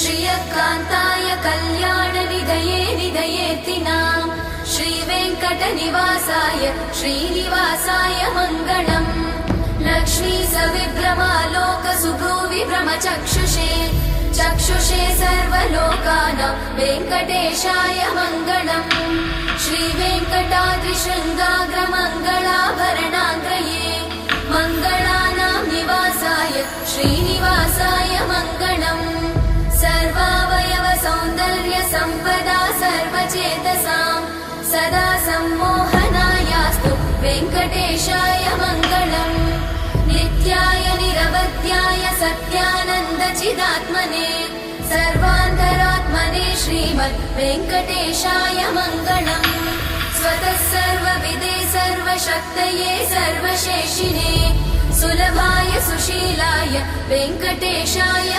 श्रियकान्ताय कल्याणनिधये निधयेतिनाम् श्रीवेङ्कटनिवासाय श्रीनिवासाय मङ्गलम् लक्ष्मी सविभ्रमालोकसुभ्रूविभ्रमचक्षुषे चक्षुषे सर्वलोकानां वेङ्कटेशाय मङ्गलम् श्रीवेङ्कटाद्रिशृङ्गाग्रमङ्गलाभरणाङ्गये मङ्गलानां निवासाय श्रीनिवासाय मङ्गलम् सर्वावयव सौन्दर्य सम्पदा सर्वचेतसां सदा सम्मोहनायास्तु वेङ्कटेशाय मङ्गलम् नित्याय निरवध्याय सत्यानन्दचिदात्मने सर्वान्तरात्मने श्रीमद् वेङ्कटेशाय मङ्गलम् स्वतः सर्वविदे सर्वशक्तये सर्वशेषिणे सुलभाय सुशीलाय वेङ्कटेशाय